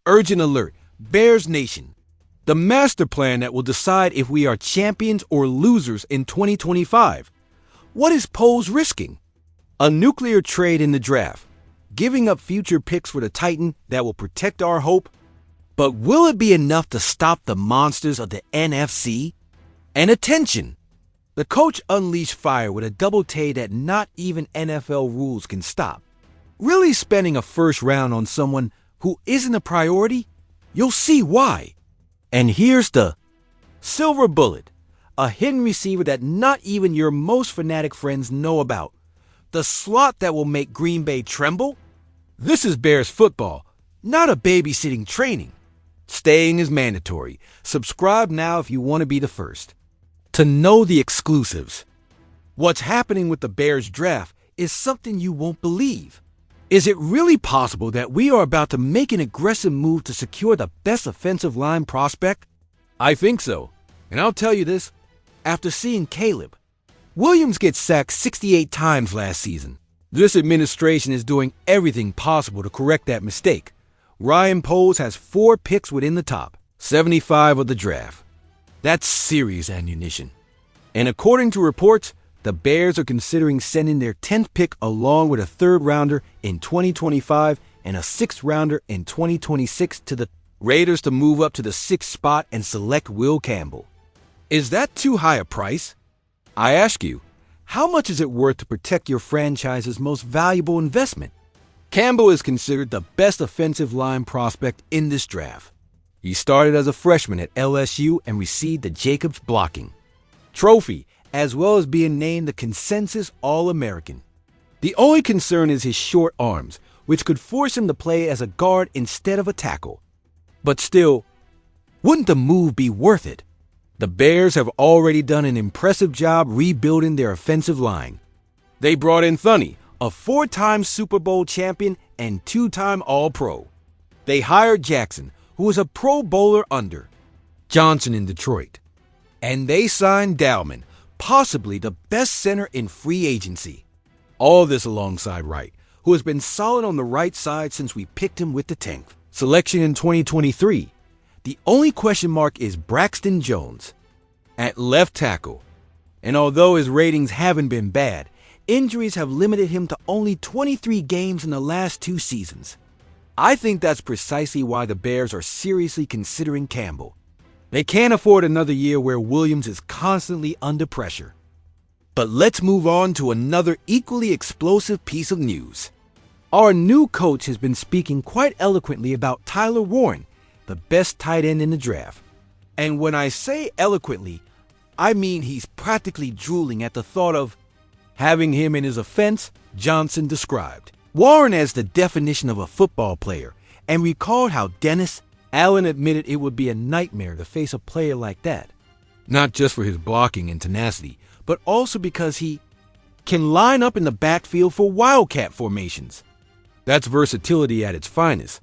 Urgent alert, Bears Nation. The master plan that will decide if we are champions or losers in 2025. What is Poles risking? A nuclear trade in the draft, giving up future picks for the Titan that will protect our hope. But will it be enough to stop the monsters of the NFC? And attention! The coach unleashed fire with a double tay that not even NFL rules can stop. Really spending a first round on someone who isn't a priority? You'll see why. And here's the silver bullet, a hidden receiver that not even your most fanatic friends know about. The slot that will make Green Bay tremble? This is Bears football, not a babysitting training. Staying is mandatory. Subscribe now if you want to be the first to know the exclusives. What's happening with the Bears draft is something you won't believe. Is it really possible that we are about to make an aggressive move to secure the best offensive line prospect? I think so. And I'll tell you this, after seeing Caleb. Williams gets sacked 68 times last season. This administration is doing everything possible to correct that mistake. Ryan Poles has 4 picks within the top 75 of the draft. That's serious ammunition. And according to reports, the Bears are considering sending their 10th pick along with a 3rd rounder in 2025 and a 6th rounder in 2026 to the Raiders to move up to the 6th spot and select Will Campbell. Is that too high a price? I ask you, how much is it worth to protect your franchise's most valuable investment? Campbell is considered the best offensive line prospect in this draft. He started as a freshman at LSU and received the Jacobs blocking trophy, as well as being named the consensus All-American. The only concern is his short arms, which could force him to play as a guard instead of a tackle. But still, wouldn't the move be worth it? The Bears have already done an impressive job rebuilding their offensive line. They brought in Thuney, a 4-time Super Bowl champion and 2-time All-Pro. They hired Jackson, who was a Pro Bowler under Johnson in Detroit. And they signed Dalman, possibly the best center in free agency. All this alongside Wright, who has been solid on the right side since we picked him with the 10th selection in 2023. The only question mark is Braxton Jones at left tackle. And although his ratings haven't been bad, injuries have limited him to only 23 games in the last 2 seasons. I think that's precisely why the Bears are seriously considering Campbell. They can't afford another year where Williams is constantly under pressure. But let's move on to another equally explosive piece of news. Our new coach has been speaking quite eloquently about Tyler Warren, the best tight end in the draft. And when I say eloquently, I mean he's practically drooling at the thought of having him in his offense. Johnson described Warren as the definition of a football player and recalled how Dennis Allen admitted it would be a nightmare to face a player like that. Not just for his blocking and tenacity, but also because he can line up in the backfield for wildcat formations. That's versatility at its finest.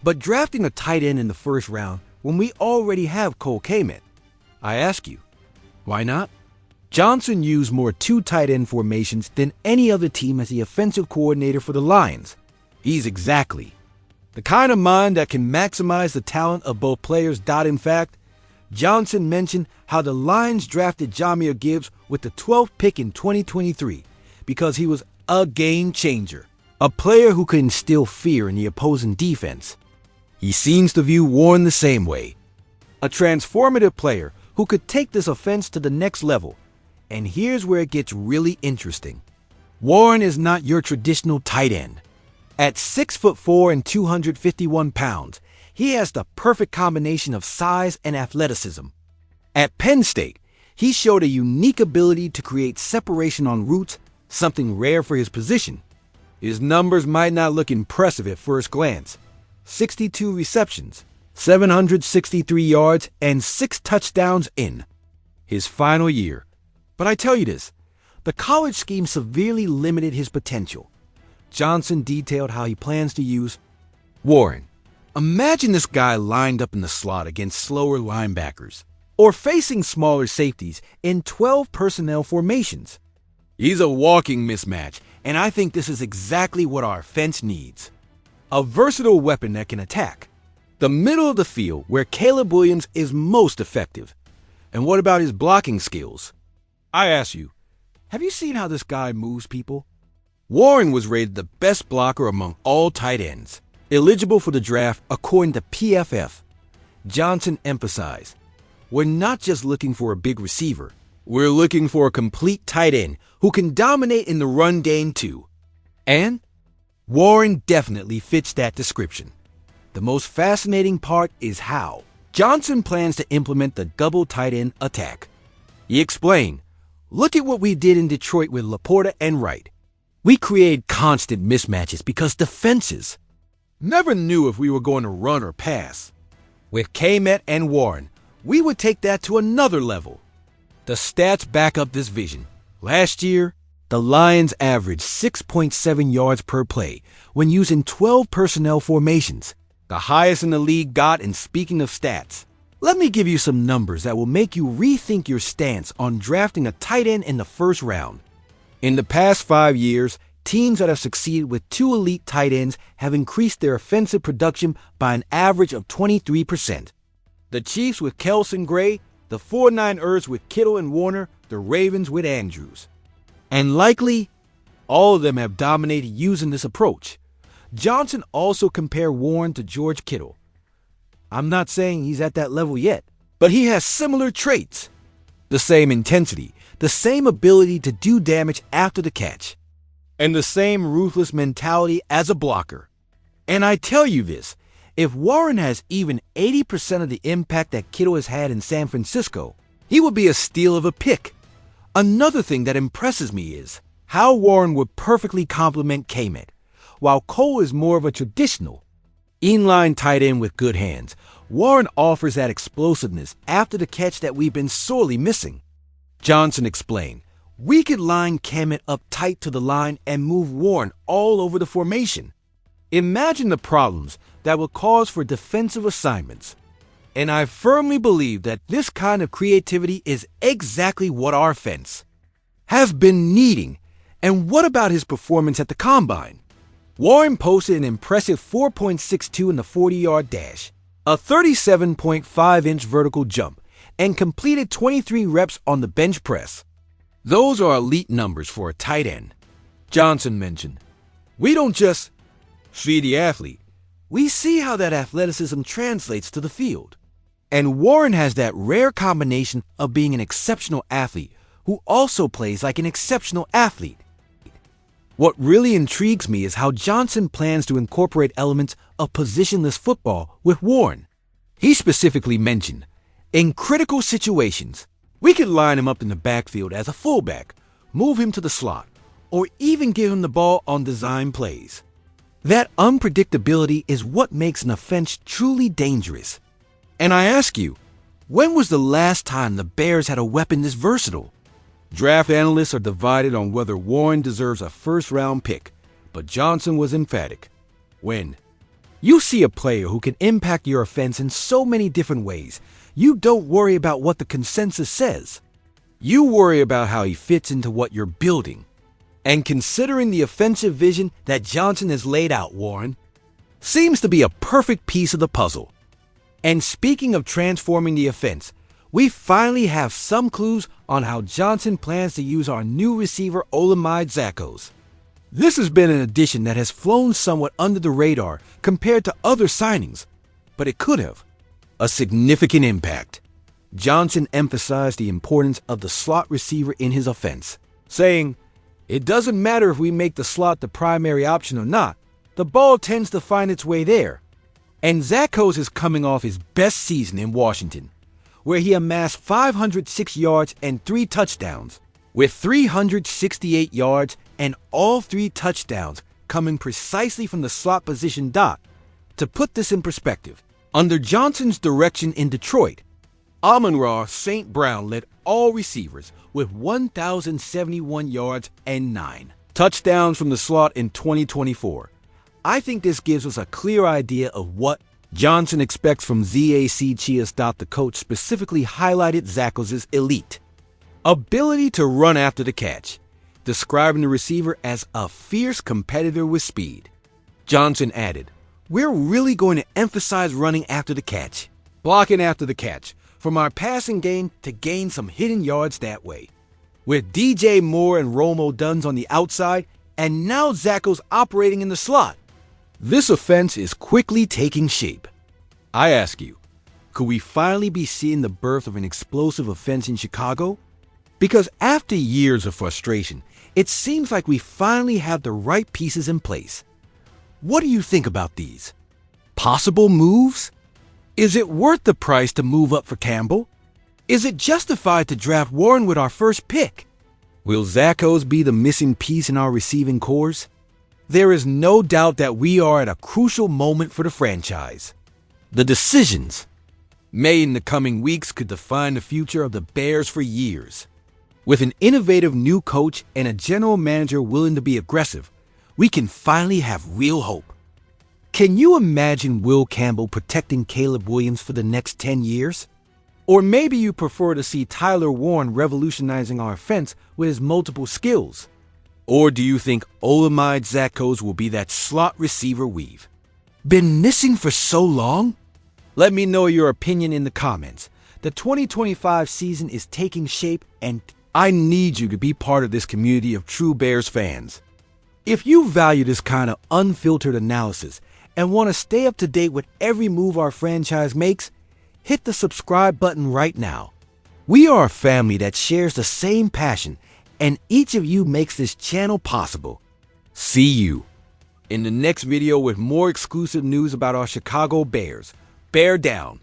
But drafting a tight end in the first round when we already have Cole Kmet? I ask you, why not? Johnson used more 2 tight end formations than any other team as the offensive coordinator for the Lions. He's exactly the kind of mind that can maximize the talent of both players. In fact, Johnson mentioned how the Lions drafted Jahmyr Gibbs with the 12th pick in 2023 because he was a game changer, a player who could instill fear in the opposing defense. He seems to view Warren the same way, a transformative player who could take this offense to the next level. And here's where it gets really interesting. Warren is not your traditional tight end. At 6'4" and 251 pounds, he has the perfect combination of size and athleticism. At Penn State, he showed a unique ability to create separation on routes, something rare for his position. His numbers might not look impressive at first glance. 62 receptions, 763 yards, and 6 touchdowns in his final year. But I tell you this, the college scheme severely limited his potential. Johnson detailed how he plans to use Warren. Imagine this guy lined up in the slot against slower linebackers or facing smaller safeties in 12 personnel formations. He's a walking mismatch, and I think this is exactly what our offense needs. A versatile weapon that can attack, The middle of the field where Caleb Williams is most effective. And what about his blocking skills? I ask you, have you seen how this guy moves people? Warren was rated the best blocker among all tight ends, eligible for the draft according to PFF. Johnson emphasized, we're not just looking for a big receiver. We're looking for a complete tight end who can dominate in the run game too. And Warren definitely fits that description. The most fascinating part is how Johnson plans to implement the double tight end attack. He explained, look at what we did in Detroit with Laporta and Wright. We created constant mismatches because defenses never knew if we were going to run or pass. With Kmet and Warren, we would take that to another level. The stats back up this vision. Last year, the Lions averaged 6.7 yards per play when using 12 personnel formations, the highest in the league got. And speaking of stats, let me give you some numbers that will make you rethink your stance on drafting a tight end in the first round. In the past 5 years, teams that have succeeded with 2 elite tight ends have increased their offensive production by an average of 23%. The Chiefs with Kelson Gray, the 49ers with Kittle and Warner, the Ravens with Andrews. And likely, all of them have dominated using this approach. Johnson also compared Warren to George Kittle. I'm not saying he's at that level yet, but he has similar traits. The same intensity, the same ability to do damage after the catch, and the same ruthless mentality as a blocker. And I tell you this, if Warren has even 80% of the impact that Kittle has had in San Francisco, he would be a steal of a pick. Another thing that impresses me is how Warren would perfectly complement Kmet, while Cole is more of a traditional inline tight end with good hands. Warren offers that explosiveness after the catch that we've been sorely missing. Johnson explained, we could line Kmet up tight to the line and move Warren all over the formation. Imagine the problems that would cause for defensive assignments. And I firmly believe that this kind of creativity is exactly what our offense have been needing. And what about his performance at the Combine? Warren posted an impressive 4.62 in the 40-yard dash, a 37.5-inch vertical jump, and completed 23 reps on the bench press. Those are elite numbers for a tight end. Johnson mentioned, we don't just see the athlete, we see how that athleticism translates to the field. And Warren has that rare combination of being an exceptional athlete who also plays like an exceptional athlete. What really intrigues me is how Johnson plans to incorporate elements of positionless football with Warren. He specifically mentioned, in critical situations, we could line him up in the backfield as a fullback, move him to the slot, or even give him the ball on design plays. That unpredictability is what makes an offense truly dangerous. And I ask you, when was the last time the Bears had a weapon this versatile? Draft analysts are divided on whether Warren deserves a first-round pick, but Johnson was emphatic. When you see a player who can impact your offense in so many different ways, you don't worry about what the consensus says. You worry about how he fits into what you're building. And considering the offensive vision that Johnson has laid out, Warren seems to be a perfect piece of the puzzle. And speaking of transforming the offense, we finally have some clues on how Johnson plans to use our new receiver Olamide Zaccheaus. This has been an addition that has flown somewhat under the radar compared to other signings, but it could have a significant impact. Johnson emphasized the importance of the slot receiver in his offense, saying, it doesn't matter if we make the slot the primary option or not, the ball tends to find its way there. And Zaccheaus is coming off his best season in Washington, where he amassed 506 yards and 3 touchdowns, with 368 yards and all 3 touchdowns coming precisely from the slot position dot. To put this in perspective, under Johnson's direction in Detroit, Amon-Ra St. Brown led all receivers with 1,071 yards and 9 touchdowns from the slot in 2024. I think this gives us a clear idea of what Johnson expects from Zaccheaus. The coach specifically highlighted Zaccheaus' elite ability to run after the catch, describing the receiver as a fierce competitor with speed. Johnson added, We're really going to emphasize running after the catch, blocking after the catch, from our passing game to gain some hidden yards that way. With DJ Moore and Romo Duns on the outside, and now Zaccheaus operating in the slot, this offense is quickly taking shape. I ask you, could we finally be seeing the birth of an explosive offense in Chicago? Because after years of frustration, it seems like we finally have the right pieces in place. What do you think about these? Possible moves? Is it worth the price to move up for Campbell? Is it justified to draft Warren with our first pick? Will Zaccheaus be the missing piece in our receiving corps? There is no doubt that we are at a crucial moment for the franchise. The decisions made in the coming weeks could define the future of the Bears for years. With an innovative new coach and a general manager willing to be aggressive, we can finally have real hope. Can you imagine Will Campbell protecting Caleb Williams for the next 10 years? Or maybe you prefer to see Tyler Warren revolutionizing our offense with his multiple skills. Or do you think Olamide Zaccheaus will be that slot receiver we've been missing for so long? Let me know your opinion in the comments. The 2025 season is taking shape, and I need you to be part of this community of true Bears fans. If you value this kind of unfiltered analysis and want to stay up to date with every move our franchise makes, hit the subscribe button right now. We are a family that shares the same passion, and each of you makes this channel possible. See you in the next video with more exclusive news about our Chicago Bears. Bear down.